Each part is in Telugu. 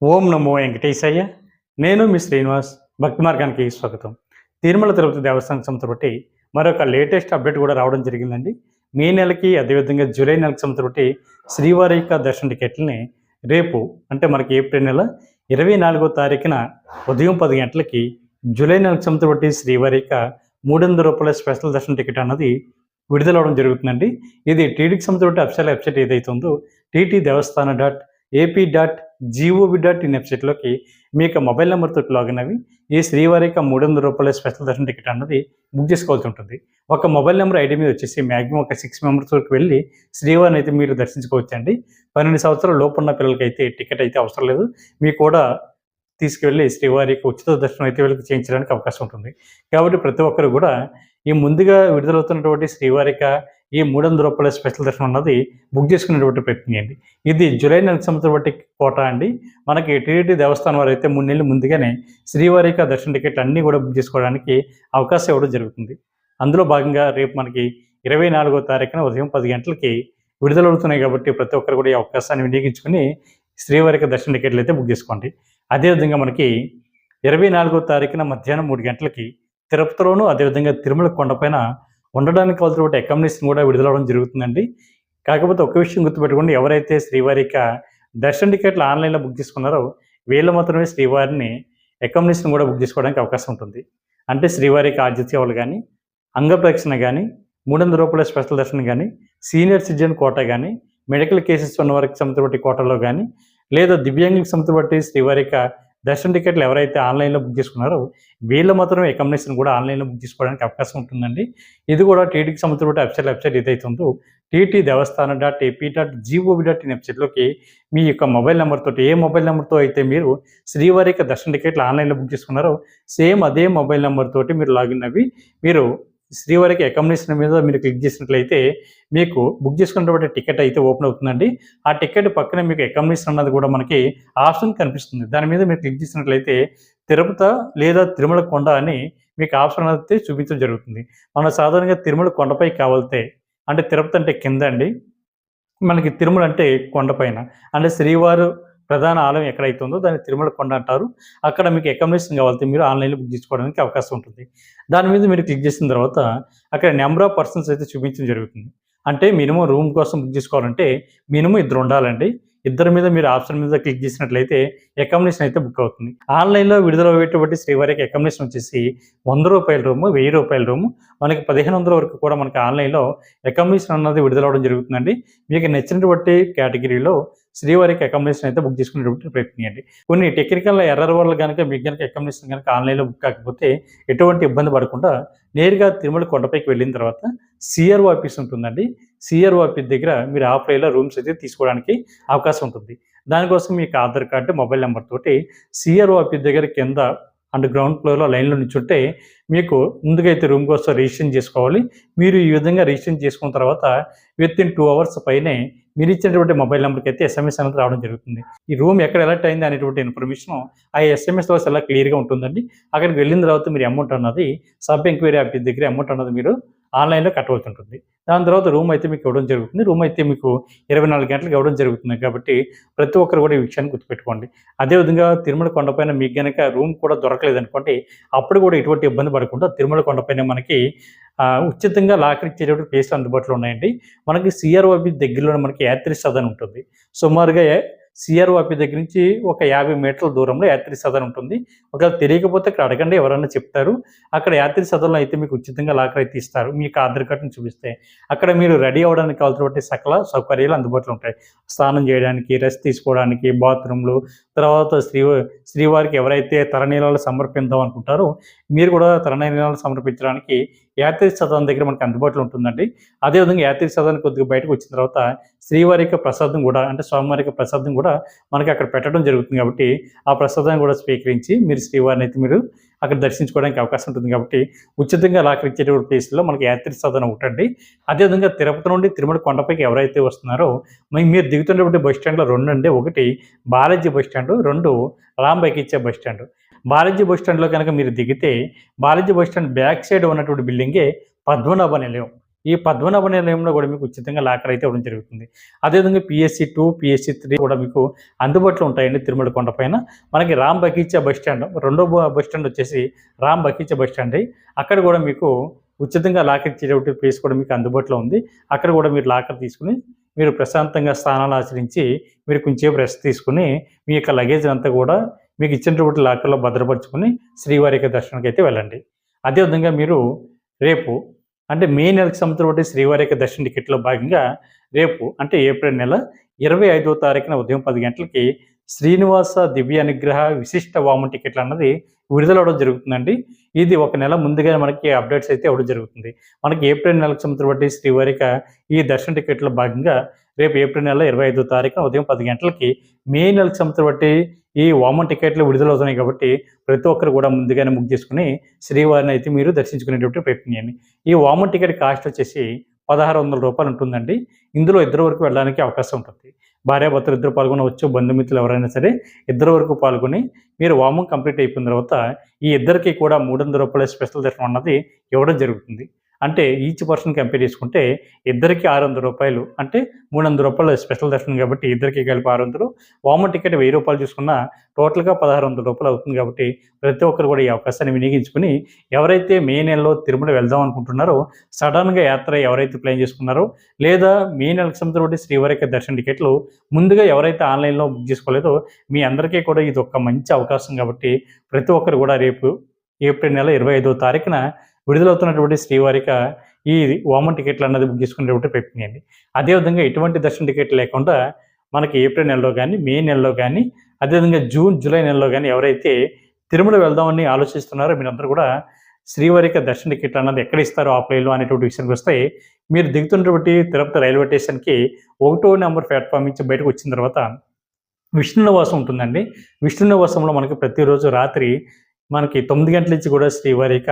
ఓం నమో వెంకటేశయ్య. నేను మీ శ్రీనివాస్. భక్తి మార్గానికి స్వాగతం. తిరుమల తిరుపతి దేవస్థానం సంస్థ బట్టి మరొక లేటెస్ట్ అప్డేట్ కూడా రావడం జరిగిందండి. మే నెలకి అదేవిధంగా జూలై నెలకు సంస్థ బట్టి శ్రీవారి యొక్క దర్శన టికెట్లని రేపు అంటే మనకి ఏప్రిల్ నెల 24వ తారీఖున ఉదయం 10 గంటలకి జూలై నెలకు సంస్థ బట్టి శ్రీవారి యొక్క రూ. 300 స్పెషల్ దర్శన టికెట్ అన్నది విడుదలవడం జరుగుతుందండి. ఇది టీటీడీకి సంస్థ బట్టి అఫీషియల్ వెబ్సైట్ ఏదైతే ఉందో ttdevaస్థానం.ap.gov.in వెబ్సైట్లోకి మీ యొక్క మొబైల్ నెంబర్తో లాగిన్ అవి ఈ శ్రీవారి యొక్క రూ. 300 స్పెషల్ దర్శన టికెట్ అన్నది బుక్ చేసుకోవాల్సి ఉంటుంది. ఒక మొబైల్ నెంబర్ ఐడి మీద వచ్చేసి మ్యాక్సిమం ఒక 6 మెంబర్స్ వరకు వెళ్ళి శ్రీవారిని అయితే మీరు దర్శించుకోవచ్చండి. 12 సంవత్సరాల లోపు ఉన్న పిల్లలకైతే టికెట్ అయితే అవసరం లేదు. మీకు కూడా తీసుకువెళ్ళి శ్రీవారికి ఉచిత దర్శనం అయితే వీళ్ళకి చేయించడానికి అవకాశం ఉంటుంది. కాబట్టి ప్రతి ఒక్కరు కూడా ఈ ముందుగా విడుదలవుతున్నటువంటి శ్రీవారిక ఈ రూ. 300 స్పెషల్ దర్శనం అన్నది బుక్ చేసుకునేటువంటి ప్రయత్నం చేయండి. ఇది జూలై నెలకు సంవత్సరం బట్టి కోటా అండి. మనకి టీటీడీ దేవస్థానం వారు అయితే 3 నెలలు ముందుగానే శ్రీవారిక దర్శన టికెట్లు అన్నీ కూడా బుక్ చేసుకోవడానికి అవకాశం ఇవ్వడం జరుగుతుంది. అందులో భాగంగా రేపు మనకి 24వ తారీఖున ఉదయం 10 గంటలకి విడుదలవుతున్నాయి కాబట్టి ప్రతి ఒక్కరు కూడా ఈ అవకాశాన్ని వినియోగించుకొని శ్రీవారిక దర్శన టికెట్లు అయితే బుక్ చేసుకోండి. అదేవిధంగా మనకి 24వ తారీఖున మధ్యాహ్నం 3 గంటలకి తిరుపతిలోను అదేవిధంగా తిరుమల కొండపైన ఉండడానికి కావాల్సినటువంటి అకామిడేషన్ కూడా విడుదలవడం జరుగుతుందండి. కాకపోతే ఒక విషయం గుర్తుపెట్టుకోండి, ఎవరైతే శ్రీవారిక దర్శన టికెట్లు ఆన్లైన్లో బుక్ చేసుకున్నారో వీళ్ళు మాత్రమే శ్రీవారిని అకామిడేషన్ కూడా బుక్ చేసుకోవడానికి అవకాశం ఉంటుంది. అంటే శ్రీవారికి ఆర్జిత సేవలు కానీ, అంగప్రదక్షిణ కానీ, రూ. 300 స్పెషల్ దర్శనం కానీ, సీనియర్ సిటిజన్ కోటా కానీ, మెడికల్ కేసెస్ ఉన్న వారికి సంబంధించిన కోటాలో కానీ, లేదా దివ్యాంగులకు సంబంధించి శ్రీవారిక దర్శన టికెట్లు ఎవరైతే ఆన్లైన్లో బుక్ చేసుకున్నారో వీళ్ళు మాత్రం అకామిడేషన్ కూడా ఆన్లైన్లో బుక్ చేసుకోవడానికి అవకాశం ఉంటుందండి. ఇది కూడా టీటీకి సంబంధించిన వెబ్సైట్ ఏదైతే ఉందో ttdevaస్థానం.ap.gov.in వెబ్సైట్లోకి మీ యొక్క మొబైల్ నెంబర్తో ఏ మొబైల్ నెంబర్తో అయితే మీరు శ్రీవారిక దర్శన టికెట్లు ఆన్లైన్లో బుక్ చేసుకున్నారో సేమ్ అదే మొబైల్ నెంబర్ తోటి మీరు లాగిన్ అవి మీరు శ్రీవారికి అకామిడేషన్ మీద మీరు క్లిక్ చేసినట్లయితే మీకు బుక్ చేసుకున్నటువంటి టికెట్ అయితే ఓపెన్ అవుతుందండి. ఆ టికెట్ పక్కన మీకు అకామిడేషన్ అన్నది కూడా మనకి ఆప్షన్ కనిపిస్తుంది. దాని మీద మీరు క్లిక్ చేసినట్లయితే తిరుపతి లేదా తిరుమల కొండ అని మీకు ఆప్షన్ అయితే చూపించడం జరుగుతుంది. మనం సాధారణంగా తిరుమల కొండపై కావాలితే అంటే తిరుపతి అంటే కింద అండి, మనకి తిరుమల అంటే కొండపైన. అంటే శ్రీవారు ప్రధాన ఆలయం ఎక్కడైతే ఉందో దాన్ని తిరుమల కొండ అంటారు. అక్కడ మీకు అకామిడేషన్ కావాలంటే మీరు ఆన్లైన్లో బుక్ చేసుకోవడానికి అవకాశం ఉంటుంది. దాని మీద మీరు క్లిక్ చేసిన తర్వాత అక్కడ నెంబర్ ఆఫ్ పర్సన్స్ అయితే చూపించడం జరుగుతుంది. అంటే మినిమం రూమ్ కోసం బుక్ చేసుకోవాలంటే మినిమం 2 ఉండాలండి. ఇద్దరి మీద మీరు ఆప్షన్ మీద క్లిక్ చేసినట్లయితే అకామిడేషన్ అయితే బుక్ అవుతుంది. ఆన్లైన్లో విడుదలయ్యేటువంటి శ్రీవారికి అకామిడేషన్ వచ్చేసి రూ. 100 రూము, రూ. 1000 రూము, మనకి 1500 వరకు కూడా మనకి ఆన్లైన్లో అకామిడేషన్ అన్నది విడుదలవడం జరుగుతుందండి. మీకు నచ్చినటువంటి కేటగిరీలో శ్రీవారికి అకామిడేషన్ అయితే బుక్ చేసుకునేటువంటి ప్రయత్నం చేయండి. కొన్ని టెక్నికల్ ఎర్రర్ వల్ల కనుక మీకు కనుక అకామిడేషన్ కనుక ఆన్లైన్లో బుక్ కాకపోతే ఎటువంటి ఇబ్బంది పడకుండా నేరుగా తిరుమల కొండపైకి వెళ్ళిన తర్వాత సిఆర్ఓ ఆఫీస్ ఉంటుందండి. సిఆర్ఓ ఆఫీస్ దగ్గర మీరు ఆఫ్లైన్లో రూమ్స్ అయితే తీసుకోవడానికి అవకాశం ఉంటుంది. దానికోసం మీకు ఆధార్ కార్డు, మొబైల్ నెంబర్ తోటి సిఆర్ఓ ఆఫీస్ దగ్గర కింద అండ్ గ్రౌండ్ ఫ్లోర్లో లైన్లో నిల్చుంటే మీకు ముందుకైతే రూమ్ కోసం రిజిస్ట్రేషన్ చేసుకోవాలి. మీరు ఈ విధంగా రిజిస్ట్రేషన్ చేసుకున్న తర్వాత వితిన్ 2 అవర్స్ పైనే మీరు ఇచ్చినటువంటి మొబైల్ నెంబర్కి అయితే ఎస్ఎంఎస్ అనేది రావడం జరుగుతుంది. ఈ రూమ్ ఎక్కడ ఎలర్ట్ అయింది అనేటువంటి ఇన్ఫర్మేషన్ ఆ ఎస్ఎంఎస్లో చాలా క్లియర్గా ఉంటుందండి. అక్కడికి వెళ్ళిన తర్వాత మీరు అమౌంట్ అన్నది సబ్ ఎంక్వైరీ ఆఫీస్ దగ్గర అమౌంట్ అన్నది మీరు ఆన్లైన్లో కట్టవలసి ఉంటుంది. దాని తర్వాత రూమ్ అయితే మీకు ఇవ్వడం జరుగుతుంది. రూమ్ అయితే మీకు 24 గంటలకు ఇవ్వడం జరుగుతుంది. కాబట్టి ప్రతి ఒక్కరు కూడా ఈ విషయాన్ని గుర్తుపెట్టుకోండి. అదేవిధంగా తిరుమల కొండపైన మీకు కనుక రూమ్ కూడా దొరకలేదనుకోండి, అప్పుడు కూడా ఎటువంటి ఇబ్బంది పడకుండా తిరుమల కొండపైన మనకి ఉచితంగా లాకర్ ఇచ్చేటువంటి ప్లేస్లు అందుబాటులో ఉన్నాయండి. మనకి సిఆర్ఓ ఆఫీస్ దగ్గరలో మనకి యాత్రి సదన్ ఉంటుంది. సుమారుగా సిఆర్ఓ ఆఫీస్ దగ్గర నుంచి ఒక 50 మీటర్ల దూరంలో యాత్రి సదన్ ఉంటుంది. ఒకవేళ తెలియకపోతే ఇక్కడ అడగండి, ఎవరన్నా చెప్తారు. అక్కడ యాత్రి సదన్లో అయితే మీకు ఉచితంగా లాకర్ అయితే ఇస్తారు. మీకు ఆధార్ కార్డుని చూపిస్తే అక్కడ మీరు రెడీ అవ్వడానికి కావాల్సినటువంటి సకల సౌకర్యాలు అందుబాటులో ఉంటాయి. స్నానం చేయడానికి, రెస్ట్ తీసుకోవడానికి, బాత్రూమ్లు, తర్వాత శ్రీవారికి ఎవరైతే తలనీలాలు సమర్పిద్దాం అనుకుంటారో మీరు కూడా తలనీలాలు సమర్పించడానికి యాత్రి సదన్ దగ్గర మనకి అందుబాటులో ఉంటుందండి. అదేవిధంగా యాత్రి సదన్ కొద్దిగా బయటకు వచ్చిన తర్వాత శ్రీవారి యొక్క ప్రసాదం కూడా అంటే స్వామివారి యొక్క ప్రసాదం కూడా మనకి అక్కడ పెట్టడం జరుగుతుంది. కాబట్టి ఆ ప్రసాదాన్ని కూడా స్వీకరించి మీరు శ్రీవారిని అయితే మీరు అక్కడ దర్శించుకోవడానికి అవకాశం ఉంటుంది. కాబట్టి ఉచితంగా లాకర్ ఇచ్చేటువంటి ప్లేస్లో మనకి యాత్రి సదన్ ఒకటండి. అదేవిధంగా తిరుపతి నుండి తిరుమల కొండపైకి ఎవరైతే వస్తున్నారో మీరు దిగుతున్నటువంటి బస్ స్టాండ్లో 2 అండి. ఒకటి బాలాజీ బస్ స్టాండ్, 2 రాంబైకి ఇచ్చే బస్ స్టాండ్. బాలాజీ బస్ స్టాండ్లో కనుక మీరు దిగితే Balaji bus stand back side ఉన్నటువంటి బిల్డింగే పద్మనాభ నిలయం. ఈ పద్మనాభ నిలయంలో కూడా మీకు ఉచితంగా లాకర్ అయితే ఇవ్వడం జరుగుతుంది. అదేవిధంగా PSC2, PSC3 కూడా మీకు అందుబాటులో ఉంటాయండి తిరుమల కొండపైన. మనకి రామ్ బగీచా బస్ స్టాండ్, రెండో బస్ స్టాండ్ వచ్చేసి రామ్ బగీచా బస్ స్టాండ్. అక్కడ కూడా మీకు ఉచితంగా లాకర్ ఇచ్చేటువంటి ప్లేస్ కూడా మీకు అందుబాటులో ఉంది. అక్కడ కూడా మీరు లాకర్ తీసుకుని మీరు ప్రశాంతంగా స్నానాలు ఆచరించి మీరు కొంచెంసేపు రెస్ట్ తీసుకుని మీ యొక్క లగేజ్ అంతా కూడా మీకు ఇచ్చినటువంటి లాకర్లో భద్రపరుచుకొని శ్రీవారి యొక్క దర్శనానికి అయితే వెళ్ళండి. అదేవిధంగా మీరు రేపు అంటే మే నెలకు సంబంధించిన శ్రీవారి యొక్క దర్శన టికెట్లో భాగంగా రేపు అంటే ఏప్రిల్ నెల 25వ తారీఖున ఉదయం 10 గంటలకి శ్రీనివాస దివ్య అనుగ్రహ విశిష్ట వామన టికెట్లు అన్నది విడుదలవడం జరుగుతుందండి. ఇది ఒక నెల ముందుగానే మనకి అప్డేట్స్ అయితే ఇవ్వడం జరుగుతుంది. మనకి ఏప్రిల్ నెలకు సంబంధించిన శ్రీవారి యొక్క ఈ దర్శన టికెట్లో భాగంగా రేపు ఏప్రిల్ నెల 25వ తారీఖున ఉదయం 10 గంటలకి మే నెలకు సంబంధించిన ఈ వామన టికెట్లు విడుదలవుతున్నాయి కాబట్టి ప్రతి ఒక్కరు కూడా ముందుగానే బుక్ చేసుకుని శ్రీవారిని అయితే మీరు దర్శించుకునేటువంటి ప్రయత్నం చేయండి. ఈ వామన టికెట్ కాస్ట్ వచ్చేసి రూ. 1,600 ఉంటుందండి. ఇందులో ఇద్దరు వరకు వెళ్ళడానికి అవకాశం ఉంటుంది. భార్యాభర్తలు ఇద్దరు పాల్గొనవచ్చు, బంధుమిత్రులు ఎవరైనా సరే ఇద్దరు వరకు పాల్గొని మీరు వామం కంప్లీట్ అయిపోయిన తర్వాత ఈ ఇద్దరికి కూడా రూ. 300 స్పెషల్ దర్శనం అన్నది ఇవ్వడం జరుగుతుంది. అంటే ఈచ్ పర్సన్ కంపేర్ చేసుకుంటే ఇద్దరికి రూ. 600 అంటే రూ. 300 స్పెషల్ దర్శనం కాబట్టి ఇద్దరికి కలిపి 600, వామన్ టికెట్ రూ. 1000 చూసుకున్నా టోటల్గా రూ. 1,600 అవుతుంది. కాబట్టి ప్రతి ఒక్కరు కూడా ఈ అవకాశాన్ని వినియోగించుకుని ఎవరైతే మే నెలలో తిరుమల వెళ్దాం అనుకుంటున్నారో, సడన్గా యాత్ర ఎవరైతే ప్లాన్ చేసుకున్నారో, లేదా మే నెలకు సంబంధించిన శ్రీవారి యొక్క దర్శన టికెట్లు ముందుగా ఎవరైతే ఆన్లైన్లో బుక్ చేసుకోలేదో మీ అందరికీ కూడా ఇది ఒక మంచి అవకాశం. కాబట్టి ప్రతి ఒక్కరు కూడా రేపు ఏప్రిల్ నెల 25వ తారీఖున విడుదలవుతున్నటువంటి శ్రీవారిక ఈ వామన్ టికెట్లు అన్నది బుక్ చేసుకునేటువంటి ప్రయత్నం చేయండి. అదేవిధంగా ఎటువంటి దర్శన టికెట్ లేకుండా మనకి ఏప్రిల్ నెలలో కానీ, మే నెలలో కానీ, అదేవిధంగా జూన్, జూలై నెలలో కానీ ఎవరైతే తిరుమల వెళ్దామని ఆలోచిస్తున్నారో మీరందరూ కూడా శ్రీవారిక దర్శన టికెట్ అన్నది ఎక్కడ ఇస్తారో ఆఫ్లైన్లో అనేటువంటి విషయానికి వస్తే, మీరు దిగుతున్నటువంటి తిరుపతి రైల్వే స్టేషన్కి 1వ నెంబర్ ప్లాట్ఫామ్ నుంచి బయటకు వచ్చిన తర్వాత విష్ణు నివాసం ఉంటుందండి. విష్ణు నివాసంలో మనకి ప్రతిరోజు రాత్రి మనకి 9 గంటల నుంచి కూడా శ్రీవారి యొక్క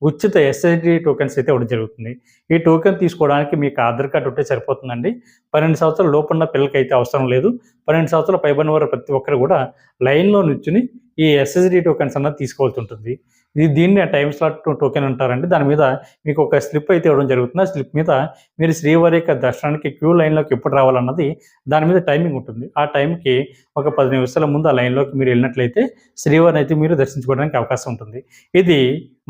ఉచిత SSD టోకెన్స్ అయితే ఇవ్వడం జరుగుతుంది. ఈ టోకెన్ తీసుకోవడానికి మీకు ఆధార్ కార్డు ఉంటే సరిపోతుందండి. 12 సంవత్సరాల లోపున్న పిల్లలకి అయితే అవసరం లేదు. 12 సంవత్సరాల పైబడిన వారు ప్రతి ఒక్కరు కూడా లైన్లో నుంచుని ఈ SSD టోకెన్స్ అన్నది తీసుకోవాల్సి ఉంటుంది. దీన్ని టైమ్ స్లాట్ టోకెన్ అంటారండి. దాని మీద మీకు ఒక స్లిప్ అయితే ఇవ్వడం జరుగుతుంది. ఆ స్లిప్ మీద మీరు శ్రీవారి యొక్క దర్శనానికి క్యూ లైన్లోకి ఎప్పుడు రావాలన్నది దాని మీద టైమింగ్ ఉంటుంది. ఆ టైంకి ఒక 10 నిమిషాల ముందు ఆ లైన్లోకి మీరు వెళ్ళినట్లయితే శ్రీవారిని అయితే మీరు దర్శించుకోవడానికి అవకాశం ఉంటుంది. ఇది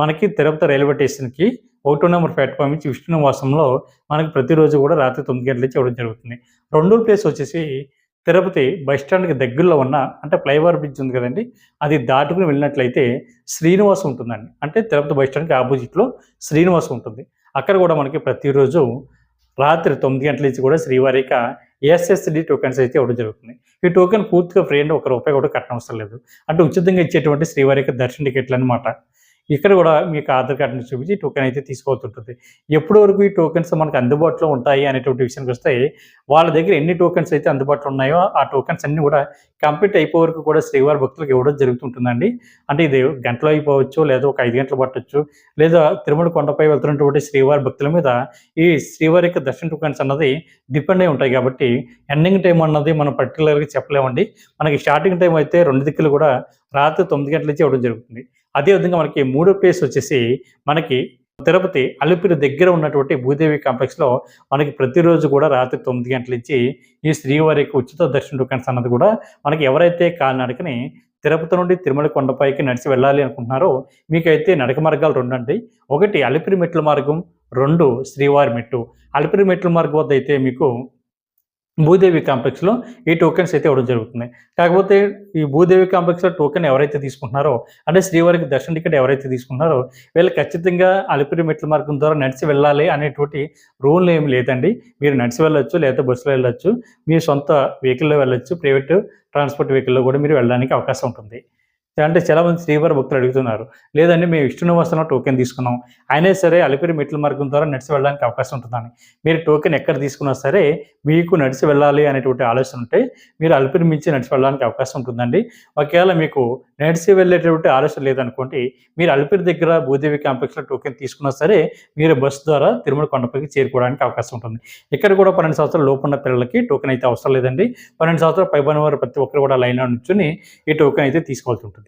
మనకి తిరుపతి రైల్వే స్టేషన్కి 1వ నెంబర్ ప్లాట్ఫామ్ నుంచి విష్ణు నివాసంలో మనకి ప్రతిరోజు కూడా రాత్రి 9 గంటల నుంచి ఇవ్వడం జరుగుతుంది. రెండో ప్లేస్ వచ్చేసి తిరుపతి బస్ స్టాండ్కి దగ్గరలో ఉన్న అంటే ఫ్లైఓవర్ బ్రిడ్జ్ ఉంది కదండి, అది దాటుకుని వెళ్ళినట్లయితే శ్రీనివాసం ఉంటుందండి. అంటే తిరుపతి బస్ స్టాండ్కి ఆపోజిట్లో శ్రీనివాసం ఉంటుంది. అక్కడ కూడా మనకి ప్రతిరోజు రాత్రి 9 గంటల నుంచి కూడా శ్రీవారిక SSD టోకెన్స్ అయితే ఇవ్వడం జరుగుతుంది. ఈ టోకెన్ పూర్తిగా ఫ్రీ అండి, ₹1 కూడా కట్టనవసరం లేదు. అంటే ఉచితంగా ఇచ్చేటువంటి శ్రీవారిక దర్శన టికెట్లు అనమాట. ఇక్కడ కూడా మీకు ఆధార్ కార్డుని చూపించి టోకెన్ అయితే తీసుకోవాల్సి ఉంటుంది. ఎప్పటి వరకు ఈ టోకెన్స్ మనకు అందుబాటులో ఉంటాయి అనేటువంటి విషయానికి వస్తే, వాళ్ళ దగ్గర ఎన్ని టోకెన్స్ అయితే అందుబాటులో ఉన్నాయో ఆ టోకెన్స్ అన్నీ కూడా కంప్లీట్ అయిపోయే వరకు కూడా శ్రీవారి భక్తులకు ఇవ్వడం జరుగుతుంటుందండి. అంటే ఇది గంటలో అయిపోవచ్చు, లేదా ఒక 5 గంటలు పట్టొచ్చు, లేదా తిరుమల కొండపై వెళ్తున్నటువంటి శ్రీవారి భక్తుల మీద ఈ శ్రీవారి యొక్క దర్శన టోకెన్స్ అన్నది డిపెండ్ అయి ఉంటాయి. కాబట్టి ఎండింగ్ టైం అన్నది మనం పర్టికులర్గా చెప్పలేమండి. మనకి స్టార్టింగ్ టైం అయితే 2 దిక్కులు కూడా రాత్రి 9 గంటల నుంచి ఇవ్వడం జరుగుతుంది. అదేవిధంగా మనకి మూడో ప్లేస్ వచ్చేసి మనకి తిరుపతి అలిపిరి దగ్గర ఉన్నటువంటి భూదేవి కాంప్లెక్స్లో మనకి ప్రతిరోజు కూడా రాత్రి 9 గంటల నుంచి ఈ శ్రీవారికి ఉచిత దర్శన టోకెన్స్ అన్నది కూడా మనకి ఎవరైతే కాలినడకని తిరుపతి నుండి తిరుమల కొండపైకి నడిచి వెళ్ళాలి అనుకుంటున్నారో మీకైతే నడక మార్గాలు 2 అండి. ఒకటి అలిపిరి మెట్ల మార్గం, 2 శ్రీవారి మెట్టు. అలిపిరి మెట్ల మార్గం వద్ద అయితే మీకు భూదేవి కాంప్లెక్స్లో ఈ టోకెన్స్ అయితే ఇవ్వడం జరుగుతుంది. కాకపోతే ఈ భూదేవి కాంప్లెక్స్లో టోకెన్ ఎవరైతే తీసుకుంటున్నారో, అంటే శ్రీవారికి దర్శన టికెట్ ఎవరైతే తీసుకుంటున్నారో వీళ్ళు ఖచ్చితంగా అలిపిరి మెట్ల మార్గం ద్వారా నడిచి వెళ్ళాలి అనేటువంటి రూల్ ఏమి లేదండి. మీరు నడిచి వెళ్ళొచ్చు, లేదా బస్సులో వెళ్ళొచ్చు, మీ సొంత వెహికల్లో వెళ్ళొచ్చు, ప్రైవేట్ ట్రాన్స్పోర్ట్ వెహికల్లో కూడా మీరు వెళ్ళడానికి అవకాశం ఉంటుంది. అంటే చాలామంది శ్రీవారి భక్తులు అడుగుతున్నారు, లేదండి మేము విష్ణు నివాసంలో టోకెన్ తీసుకున్నాం, అయినా సరే అలిపిరి మెట్ల మార్గం ద్వారా నడిచి వెళ్ళడానికి అవకాశం ఉంటుందని. మీరు టోకెన్ ఎక్కడ తీసుకున్నా సరే మీకు నడిచి వెళ్ళాలి అనేటువంటి ఆలోచన ఉంటే మీరు అలిపిరి మించి నడిచి వెళ్ళడానికి అవకాశం ఉంటుందండి. ఒకవేళ మీకు నడిచి వెళ్ళేటువంటి ఆలోచన లేదనుకోండి, మీరు అలిపిరి దగ్గర భూదేవి కాంప్లెక్స్లో టోకెన్ తీసుకున్నా సరే మీరు బస్సు ద్వారా తిరుమల కొండపైకి చేరుకోవడానికి అవకాశం ఉంటుంది. ఇక్కడ కూడా 12 సంవత్సరాల లోపు ఉన్న పిల్లలకి టోకెన్ అయితే అవసరం లేదండి. 12 సంవత్సరాల పైబడిన వారు ప్రతి ఒక్కరు కూడా లైన్లో నుంచుని ఈ టోకెన్ అయితే తీసుకోవాల్సి ఉంటుంది.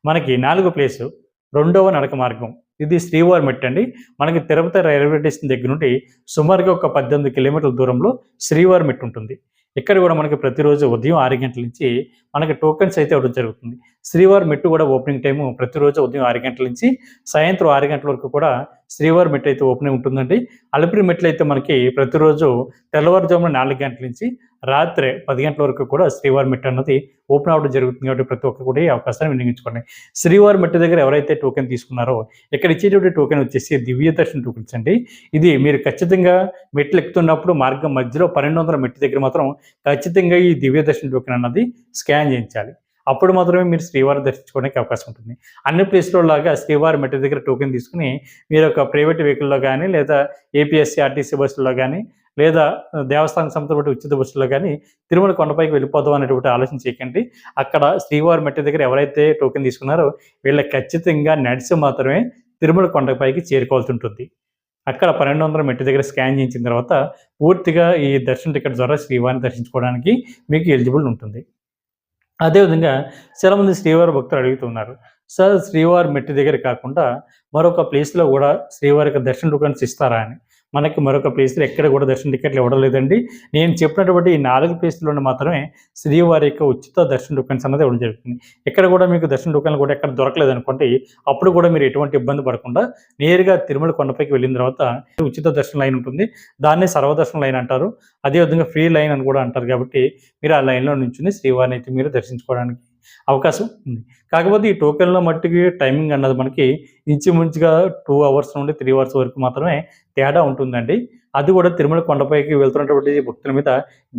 మనకి 4వ ప్లేసు రెండవ నడక మార్గం. ఇది శ్రీవారి మెట్టు అండి. మనకి తిరుపతి రైల్వే స్టేషన్ దగ్గర నుండి సుమారుగా ఒక 18 కిలోమీటర్ల దూరంలో శ్రీవారి మెట్టు ఉంటుంది. ఇక్కడ కూడా మనకి ప్రతిరోజు ఉదయం 6 గంటల నుంచి మనకి టోకెన్స్ అయితే ఇవ్వడం జరుగుతుంది. శ్రీవారి మెట్టు కూడా ఓపెనింగ్ టైము ప్రతిరోజు ఉదయం 6 గంటల నుంచి సాయంత్రం 6 గంటల వరకు కూడా శ్రీవారి మెట్టు అయితే ఓపెనింగ్ ఉంటుందండి. అలిపిరి మెట్లు అయితే మనకి ప్రతిరోజు తెల్లవారుజామున 4 గంటల నుంచి రాత్రి 10 గంటల వరకు కూడా శ్రీవారి మెట్టు అన్నది ఓపెన్ అవ్వడం జరుగుతుంది. కాబట్టి ప్రతి ఒక్కరు కూడా ఈ అవకాశాన్ని వినియోగించుకోండి. శ్రీవారి మెట్టు దగ్గర ఎవరైతే టోకెన్ తీసుకున్నారో ఇక్కడ ఇచ్చేటువంటి టోకెన్ వచ్చేసి దివ్య దర్శన్ టోకెన్స్ అండి. ఇది మీరు ఖచ్చితంగా మెట్లు ఎక్కుతున్నప్పుడు మార్గం మధ్యలో 1200 మెట్టు దగ్గర మాత్రం ఖచ్చితంగా ఈ దివ్య దర్శన్ టోకెన్ అన్నది స్కాన్ చేయించాలి. అప్పుడు మాత్రమే మీరు శ్రీవారిని దర్శించుకోవడానికి అవకాశం ఉంటుంది. అన్ని ప్లేస్‌లో లాగా శ్రీవారి మెట్టు దగ్గర టోకెన్ తీసుకొని మీరు ఒక ప్రైవేట్ వెహికల్‌లో గానీ, లేదా ఏపీఎస్‌సీ, ఆర్టీసీ బస్సుల్లో గానీ, లేదా దేవస్థానం సంబంధపడి ఉచిత బస్సుల్లో గానీ తిరుమల కొండపైకి వెళ్ళిపోదాం అనేటువంటి ఆలోచన చేయకండి. అక్కడ శ్రీవారి మెట్టు దగ్గర ఎవరైతే టోకెన్ తీసుకున్నారో వీళ్ళకి ఖచ్చితంగా నడిచి మాత్రమే తిరుమల కొండపైకి చేరుకోవాల్సి ఉంటుంది. అక్కడ 1200 మెట్టు దగ్గర స్కాన్ చేయించిన తర్వాత పూర్తిగా ఈ దర్శన టికెట్ ద్వారా శ్రీవారిని దర్శించుకోవడానికి మీకు ఎలిజిబుల్ ఉంటుంది. అదేవిధంగా చాలామంది శ్రీవారి భక్తులు అడుగుతున్నారు. సార్ శ్రీవారి మెట్టు దగ్గర కాకుండా మరొక ప్లేస్‌లో గూడా శ్రీవారికి దర్శన టోకెన్స్ ఇస్తారా అని. మనకి మరొక ప్లేస్‌లో ఎక్కడ కూడా దర్శన టికెట్లు ఇవ్వడం లేదండి. నేను చెప్పినటువంటి ఈ 4 ప్లేస్‌లోనే మాత్రమే శ్రీవారి యొక్క ఉచిత దర్శన టోకెన్స్ అన్నది ఇవ్వడం జరుగుతుంది. ఇక్కడ కూడా మీకు దర్శన టోకెన్లు కూడా ఎక్కడ దొరకలేదనుకోండి, అప్పుడు కూడా మీరు ఎటువంటి ఇబ్బంది పడకుండా నేరుగా తిరుమల కొండపైకి వెళ్ళిన తర్వాత ఉచిత దర్శన లైన్ ఉంటుంది. దాన్నే సర్వదర్శన లైన్ అంటారు. అదేవిధంగా ఫ్రీ లైన్ అని కూడా అంటారు కాబట్టి మీరు ఆ లైన్‌లో నించొని శ్రీవారిని అయితే మీరు దర్శించుకోవడానికి అవకాశం ఉంది. కాకపోతే ఈ టోకెన్‌లో మట్టికి టైమింగ్ అన్నది మనకి ఇంచుమించుగా 2 అవర్స్ నుండి 3 అవర్స్ వరకు మాత్రమే తేడా ఉంటుందండి. అది కూడా తిరుమల కొండపైకి వెళ్తున్నటువంటి భక్తుల మీద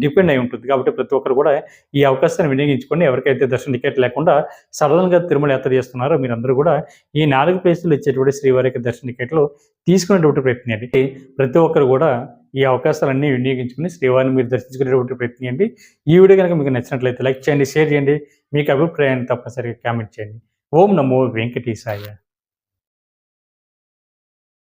డిపెండ్ అయి ఉంటుంది. కాబట్టి ప్రతి ఒక్కరు కూడా ఈ అవకాశాన్ని వినియోగించుకొని ఎవరికైతే దర్శన టికెట్ లేకుండా సడన్‌గా తిరుమల యాత్ర చేస్తున్నారో మీరందరూ కూడా ఈ 4 ప్లేసుల్లో ఇచ్చేటువంటి శ్రీవారి యొక్క దర్శన టికెట్లు తీసుకునేటువంటి ప్రయత్నం చేయండి. ప్రతి ఒక్కరు కూడా ఈ అవకాశాలన్నీ వినియోగించుకొని శ్రీవారిని మీరు దర్శించుకునేటువంటి ప్రయత్నం చేయండి. ఈ వీడియో గనుక మీకు నచ్చినట్లయితే లైక్ చేయండి, షేర్ చేయండి. మీకు అభిప్రాయాన్ని తప్పనిసరిగా కామెంట్ చేయండి. ఓం నమో వెంకటేశాయ.